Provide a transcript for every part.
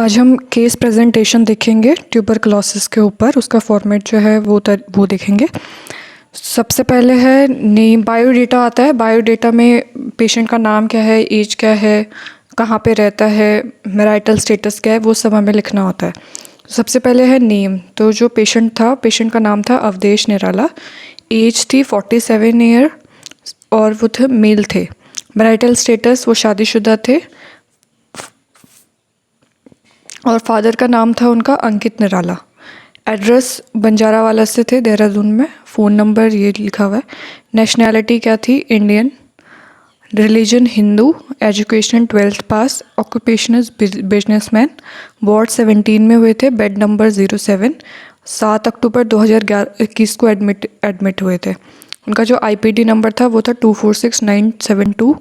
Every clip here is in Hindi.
आज हम केस प्रेजेंटेशन देखेंगे ट्यूबरकुलोसिस के ऊपर। उसका फॉर्मेट जो है वो देखेंगे। सबसे पहले है नेम, बायोडेटा आता है। बायोडेटा में पेशेंट का नाम क्या है, एज क्या है, कहाँ पे रहता है, मैरिटल स्टेटस क्या है, वो सब हमें लिखना होता है। सबसे पहले है नेम। तो जो पेशेंट का नाम था अवधेश निराला। एज थी 47 ईयर और वो थे मेल थे। मैरिटल स्टेटस वो शादीशुदा थे और फादर का नाम था उनका अंकित निराला। एड्रेस बंजारावाला से थे, देहरादून में। फ़ोन नंबर ये लिखा हुआ है। नेशनैलिटी क्या थी, Indian. Religion Hindu. Education 12th pass. Occupation is businessman. Ward 17 में हुए थे। Bed number 07। 7 अक्टूबर 2021 को एडमिट हुए थे। उनका जो IPD नंबर था वो था 246972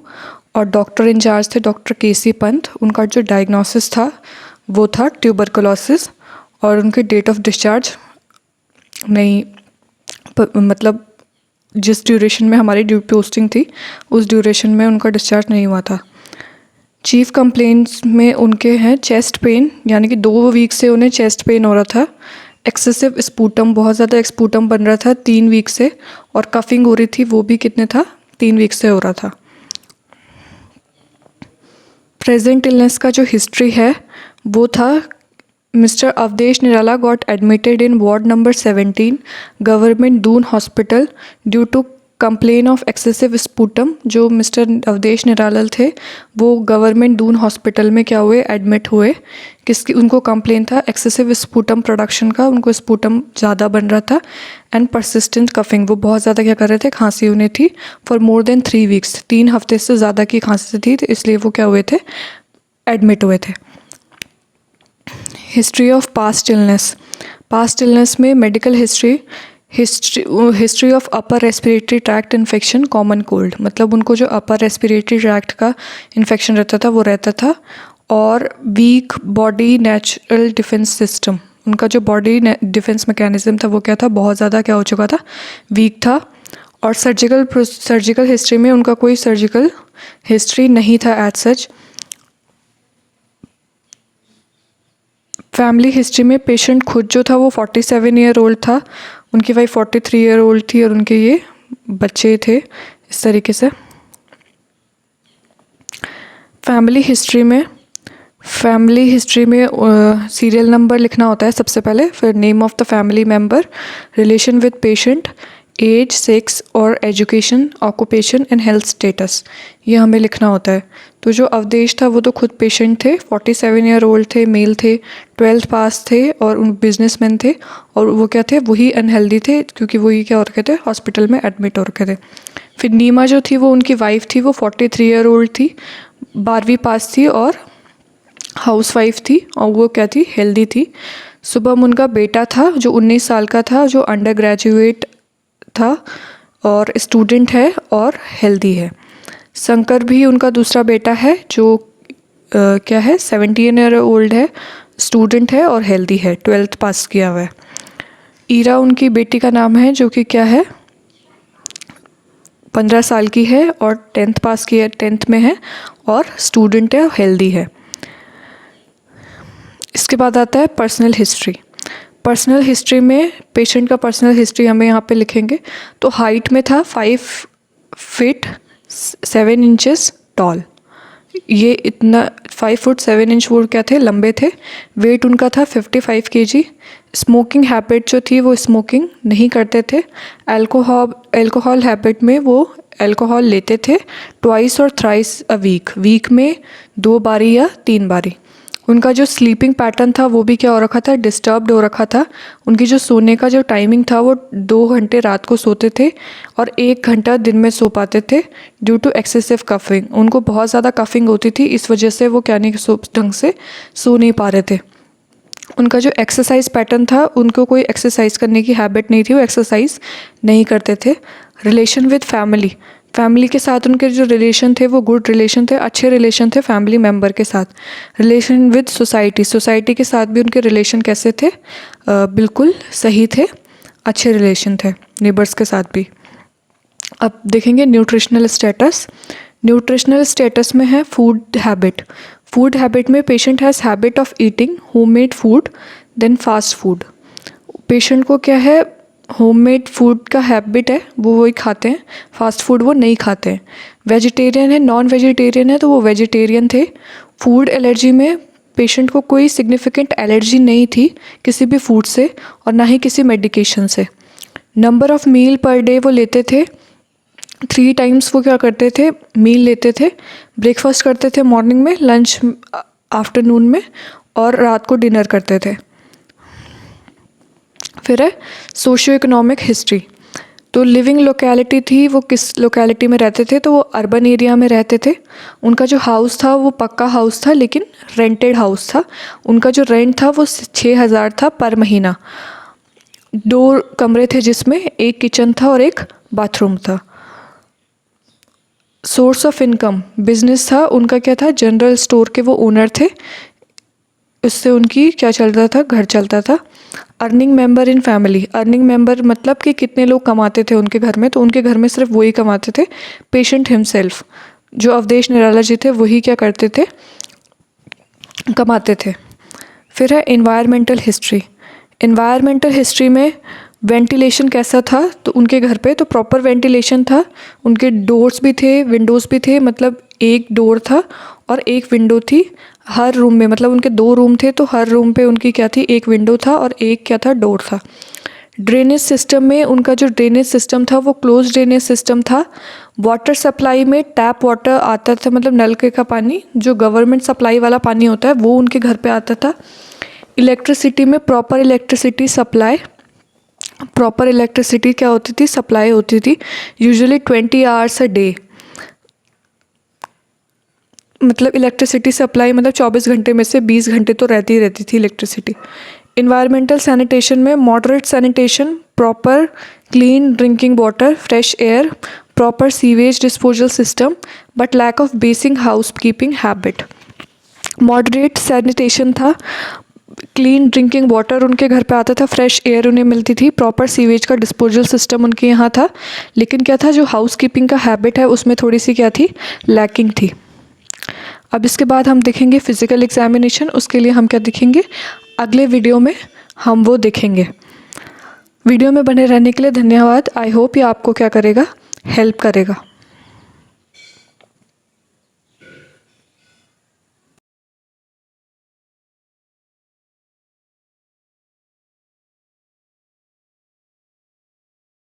और डॉक्टर इंचार्ज थे डॉक्टर KC पंत। उनका जो डायग्नोसिस था वो था ट्यूबरकुलोसिस और उनकी डेट ऑफ डिस्चार्ज नहीं, मतलब जिस ड्यूरेशन में हमारी पोस्टिंग थी उस ड्यूरेशन में उनका डिस्चार्ज नहीं हुआ था। चीफ कंप्लेंट्स में उनके हैं चेस्ट पेन, यानी कि 2 वीक से उन्हें चेस्ट पेन हो रहा था। एक्सेसिव स्पूटम, बहुत ज़्यादा एक्सपूटम बन रहा था 3 वीक से। और कफिंग हो रही थी, वो भी कितने था, 3 वीक से हो रहा था। प्रेजेंट इलनेस का जो हिस्ट्री है वो था mister Awadhesh Nirala got admitted in ward number 17 government Doon hospital due to complain of excessive sputum. जो मिस्टर अवधेश निराला थे वो गवर्नमेंट दून हॉस्पिटल में क्या हुए, एडमिट हुए। किसकी, उनको कंप्लेन था एक्सेसिव स्पूटम प्रोडक्शन का। उनको स्पूटम ज़्यादा बन रहा था एंड परसिस्टेंट कफिंग, वो बहुत ज़्यादा क्या कर रहे थे, खांसी उन्हें थी फॉर मोर देन 3 वीक्स। 3 हफ्ते से ज़्यादा की खांसी थी, तो इसलिए वो क्या हुए थे, एडमिट हुए थे। History of past illness. Past illness में medical history of upper respiratory tract infection, common cold. मतलब उनको जो अपर रेस्पिरेटरी ट्रैक्ट का इन्फेक्शन रहता था वो रहता था। और weak body natural defence system, उनका जो बॉडी डिफेंस मैकेनिज्म था वो क्या था, बहुत ज़्यादा क्या हो चुका था, वीक था। और सर्जिकल हिस्ट्री में उनका कोई सर्जिकल हिस्ट्री नहीं था एज सच। फैमिली हिस्ट्री में पेशेंट खुद जो था वो 47 ईयर ओल्ड था, उनकी वाइफ 43 ईयर ओल्ड थी और उनके ये बच्चे थे। इस तरीके से फैमिली हिस्ट्री में सीरियल नंबर लिखना होता है सबसे पहले, फिर name of the family member, relation with patient, age, sex और education, occupation and health status, ये हमें लिखना होता है। तो जो अवधेश था वो तो खुद पेशेंट थे, 47 ईयर ओल्ड थे, मेल थे, 12th पास थे और उन बिजनेसमैन थे। और वो क्या थे, वही अनहेल्दी थे क्योंकि वही क्या हो रखे थे, हॉस्पिटल में एडमिट हो रखे थे। फिर नीमा जो थी वो उनकी वाइफ थी, वो 43 ईयर ओल्ड थी, 12वीं पास थी और हाउस वाइफ थी और वो क्या थी, हेल्दी थी। शुभम उनका बेटा था जो 19 साल का था, जो अंडर ग्रेजुएट था और स्टूडेंट है और हेल्दी है। शंकर भी उनका दूसरा बेटा है जो क्या है, 17 ईयर ओल्ड है, स्टूडेंट है और हेल्दी है, 12th पास किया हुआ है। ईरा उनकी बेटी का नाम है जो कि क्या है, 15 साल की है और 10th पास की है, 10th में है और स्टूडेंट है और हेल्दी है। इसके बाद आता है पर्सनल हिस्ट्री। पर्सनल हिस्ट्री में पेशेंट का पर्सनल हिस्ट्री हमें यहाँ पे लिखेंगे। तो हाइट में था 5 फीट 7 इंचेस टॉल, ये इतना 5 फुट 7 इंच वो क्या थे, लंबे थे। वेट उनका था 55 kg। स्मोकिंग हैबिट जो थी वो स्मोकिंग नहीं करते थे। अल्कोहल हैबिट में वो अल्कोहल लेते थे ट्वाइस और थ्राइस अ वीक में 2 बारी या 3 बारी। उनका जो स्लीपिंग पैटर्न था वो भी क्या हो रखा था, डिस्टर्ब्ड हो रखा था। उनकी जो सोने का जो टाइमिंग था वो 2 घंटे रात को सोते थे और 1 घंटा दिन में सो पाते थे ड्यू टू एक्सेसिव कफिंग। उनको बहुत ज़्यादा कफिंग होती थी, इस वजह से वो क्या नहीं ढंग से सो नहीं पा रहे थे। उनका जो एक्सरसाइज पैटर्न था, उनको कोई एक्सरसाइज करने की हैबिट नहीं थी, वो एक्सरसाइज नहीं करते थे। रिलेशन विद फैमिली के साथ उनके जो रिलेशन थे वो गुड रिलेशन थे, अच्छे रिलेशन थे फैमिली मेम्बर के साथ। रिलेशन विद सोसाइटी के साथ भी उनके रिलेशन कैसे थे, बिल्कुल सही थे, अच्छे रिलेशन थे नेबर्स के साथ भी। अब देखेंगे न्यूट्रिशनल स्टेटस में है फूड फूड हैबिट में patient has habit of eating homemade food then fast food. Patient को क्या है, होममेड फूड का हैबिट है, वो वही खाते हैं, फास्ट फूड वो नहीं खाते हैं। वेजिटेरियन है, नॉन वेजिटेरियन है तो वो वेजिटेरियन थे। फूड एलर्जी में पेशेंट को कोई सिग्निफिकेंट एलर्जी नहीं थी किसी भी फूड से और ना ही किसी मेडिकेशन से। Number of meal per day वो लेते थे 3 टाइम्स। वो क्या करते थे, मील लेते थे। ब्रेकफास्ट करते थे मॉर्निंग में, लंच आफ्टरनून में और रात को डिनर करते थे। फिर है सोशियो इकोनॉमिक हिस्ट्री। तो लिविंग लोकेलिटी थी, वो किस लोकेलिटी में रहते थे, तो वो अर्बन एरिया में रहते थे। उनका जो हाउस था वो पक्का हाउस था लेकिन रेंटेड हाउस था। उनका जो रेंट था वो 6,000 था पर महीना। 2 कमरे थे जिसमें एक किचन था और एक बाथरूम था। सोर्स ऑफ इनकम बिजनेस था उनका, क्या था, जनरल स्टोर के वो ओनर थे। उससे उनकी क्या चलता था, घर चलता था। Earning member in family, earning member मतलब कि कितने लोग कमाते थे उनके घर में, तो उनके घर में सिर्फ वही कमाते थे, पेशेंट हिमसेल्फ। जो अवधेश निराला जी थे वही क्या करते थे, कमाते थे। फिर है एनवायरमेंटल हिस्ट्री। एनवायरमेंटल हिस्ट्री में वेंटिलेशन कैसा था, तो उनके घर पे तो प्रॉपर वेंटिलेशन था। उनके डोर्स भी थे, विंडोज़ भी थे, मतलब एक डोर था और एक विंडो थी हर रूम में। मतलब उनके 2 रूम थे तो हर रूम पे उनकी क्या थी, एक विंडो था और एक क्या था, डोर था। ड्रेनेज सिस्टम में उनका जो ड्रेनेज सिस्टम था वो क्लोज ड्रेनेज सिस्टम था। वाटर सप्लाई में टैप वाटर आता था, मतलब नलके का पानी, जो गवर्नमेंट सप्लाई वाला पानी होता है वो उनके घर पे आता था। इलेक्ट्रिसिटी में proper electricity supply, proper electricity क्या होती थी, सप्लाई होती थी यूजुअली 20 आवर्स अ डे। मतलब इलेक्ट्रिसिटी सप्लाई मतलब 24 घंटे में से 20 घंटे तो रहती ही रहती थी इलेक्ट्रिसिटी। इन्वायरमेंटल सैनिटेशन में moderate sanitation, proper clean drinking water, fresh air, proper sewage disposal system, but lack of basic housekeeping habit. Moderate sanitation था, क्लीन ड्रिंकिंग वाटर उनके घर पे आता था, फ्रेश एयर उन्हें मिलती थी, प्रॉपर सीवेज का डिस्पोजल सिस्टम उनके यहाँ था, लेकिन क्या था, जो हाउस कीपिंग का हैबिट है उसमें थोड़ी सी क्या थी, लैकिंग थी। अब इसके बाद हम देखेंगे फिज़िकल एग्जामिनेशन। उसके लिए हम क्या देखेंगे, अगले वीडियो में हम वो देखेंगे। वीडियो में बने रहने के लिए धन्यवाद। आई होप ये आपको क्या करेगा, हेल्प करेगा।